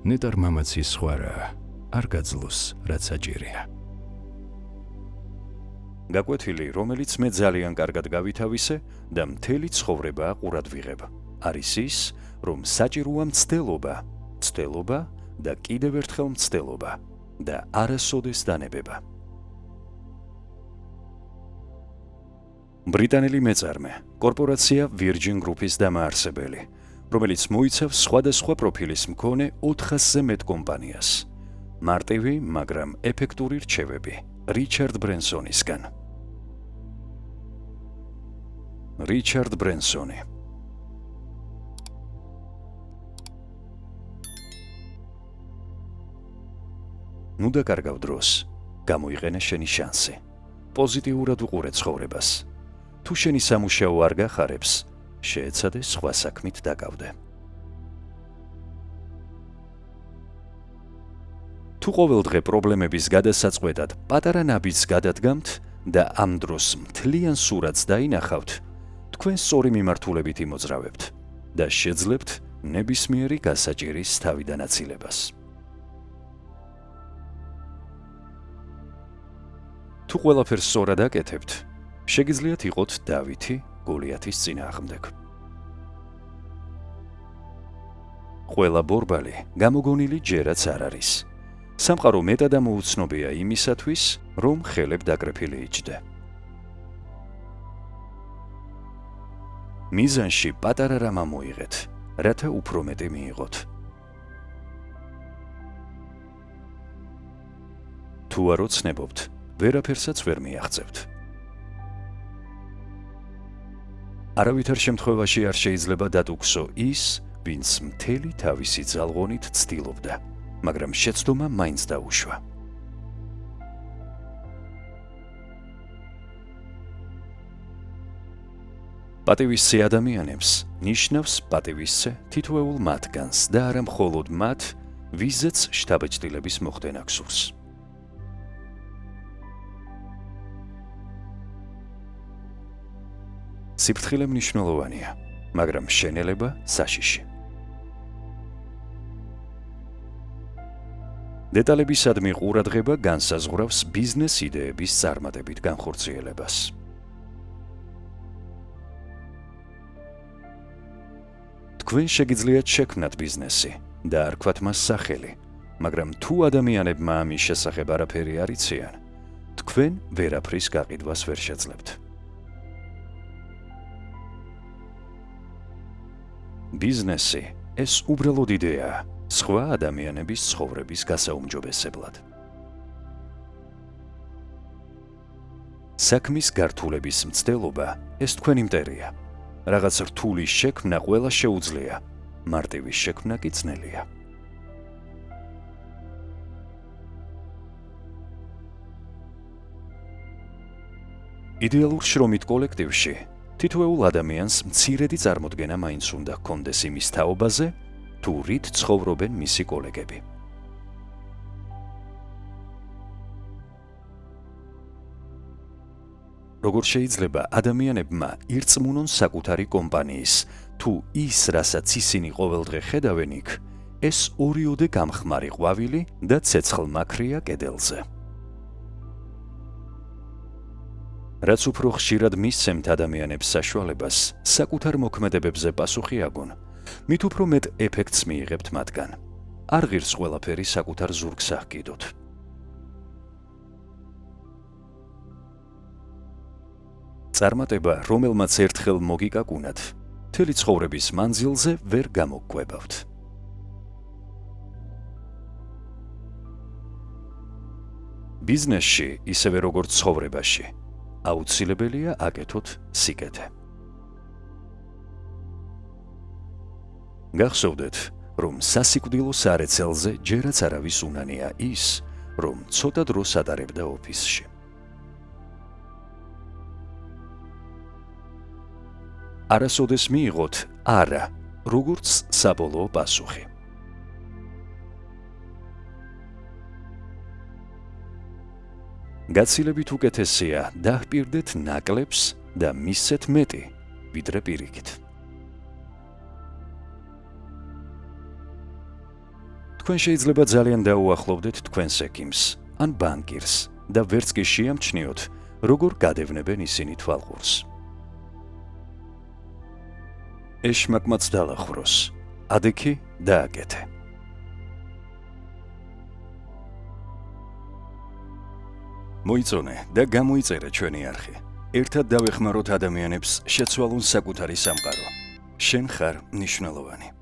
ნეტარ მამაცის სხვა რა, არ გაძლოს, რაც საჭირია. გაკვეთილი, რომელიც მე ძალიან კარგად გავითავისე და მთელი ცხოვრება ყურად ვიღებ, არის ის, რომ საჭიროა მცდელობა და კიდევ ერთხელ მცდელობა და არასოდეს დანებება. ბრიტანელი მეწარმე, კორპორაცია Virgin Group-ის დამაარსებელი, რომელიც მოიცავს სხვადასხვა პროფილის მქონე 400-ზე მეტ კომპანიას. მარტივი, მაგრამ ეფექტური რჩევები რიჩარდ ბრენსონისგან. რიჩარდ ბრენსონი. ნუ დაკარგავ დროს, გამოიყენე შენი შანსი. პოზიტიურად უყურე ცხოვრებას. თუ შენი სამუშაო არ გახარებს, შეეცადე სხვა საქმით დაკავდე. თუ ყოველდღე პრობლემების გადასაწყვეტად პატარა ნაბიჯს გადადგამთ და ამ დროს მთლიან სურათს დაინახავთ, თქვენ სწორი მიმართულებით იმოძრავებთ და შეძლებთ ნებისმიერი გასაჭირის თავიდან აცილებას. თუ ყველაფერს სწორად აკეთებთ, შეგიძლიათ იყოთ დავითი გოლიათის წინააღმდეგ. ყველა ბორბალი გამოგონილი ჯერაც არ არის. სამყარო მეტად ამოუცნობია იმისათვის, რომ ხელებ დაკრეფილი იჯდე. მიზანში პატარა რამ ამოიღეთ, რათა უფრო მეტი მიიღოთ. თუ არ ოცნებობთ, ვერაფერსაც ვერ მიაღწევთ. არავითარ შემთხვევაში არ შეიძლება დატუქსო ის, ვინც მთელი თავისი ძალღონით ცდილობდა, მაგრამ შეცდომა მაინც დაუშვა. პატივისცე ადამიანებს ნიშნავს პატივისცე თითოეულ მათგანს და არა მხოლოდ მათ, ვიზეც შთაბეჭდილების მოხდენა გსურს. სიფრთხილე მნიშვნელოვანია, მაგრამ შენელება საშიში. დეტალებისადმი ყურადღება განსაზღვრავს ბიზნეს იდეების წარმატებით განხორციელებას. თქვენ შეგიძლიათ შექმნათ ბიზნესი და არ ქვათ მას სახელი, მაგრამ თუ ადამიანებმა ამის შესახებ არაფერი არ იციან, თქვენ ვერაფრის გაყიდვას ვერ შეძლებთ. ბიზნესი ეს უბრალოდ იდეაა, სხვა ადამიანების ცხოვრების გასაუმჯობესებლად. საქმის გართულების მცდელობა ეს თქვენი მტერია. რაღაც რთულის შექმნა ყველა შეუძლია, მარტივი შექმნა კი ძნელია. იდეალურ შრომით კოლექტივში თითოეულ ადამიანს მცირედი წარმოდგენა მაინც უნდა ჰქონდეს იმის თაობაზე, თუ რით ცხოვრობენ მისი კოლეგები. როგორ შეიძლება ადამიანებმა ირწმუნონ საკუთარი კომპანიის, თუ ის, რასაც ისინი ყოველდღე ხედავენ იქ, ეს ორიოდე გამხმარი ყვავილი და ცეცხლმაქრია კედელზე. რაც უფრო ხშირად მისცემთ ადამიანებს საშუალებას საკუთარ მოქმედებებზე პასუხი აგონ, მით უფრო მეტ ეფექტს მიიღებთ მათგან. არ ღირს ყველაფერი საკუთარ ზურგს აჰკიდოთ. წარმატება, რომელმაც ერთხელ მოგიკაკუნათ, მთელი ცხოვრების მანძილზე ვერ გამოგკვებავთ. ბიზნესში, ისევე როგორც ცხოვრებაში, აუცილებელია აკეთოთ სიკეთე. გახსოვდეთ, რომ სასიკვდილო სარეცელზე ჯერაც არავის უნანია ის, რომ ცოტა დროს ატარებდა ოფისში. არასოდეს მიიღოთ არა, როგორც საბოლოო პასუხი. გაცილებით უკეთესია დაჰპირდეთ ნაკლებს და მისცეთ მეტი, ვიდრე პირიქით. თქვენ შეიძლება ძალიან დაუახლოვდეთ თქვენს ექიმს ან ბანკირს და ვერც კი შეამჩნიოთ, როგორ გადევნებენ ისინი თვალყურს. ეშმაკმაც დაალახროს, ადექი დააკეთე. მოიწონე და გამოიწერე ჩვენი არხი. ერთად დავეხმაროთ ადამიანებს შეცვალონ საკუთარი სამყარო. შენ ხარ მნიშვნელოვანი.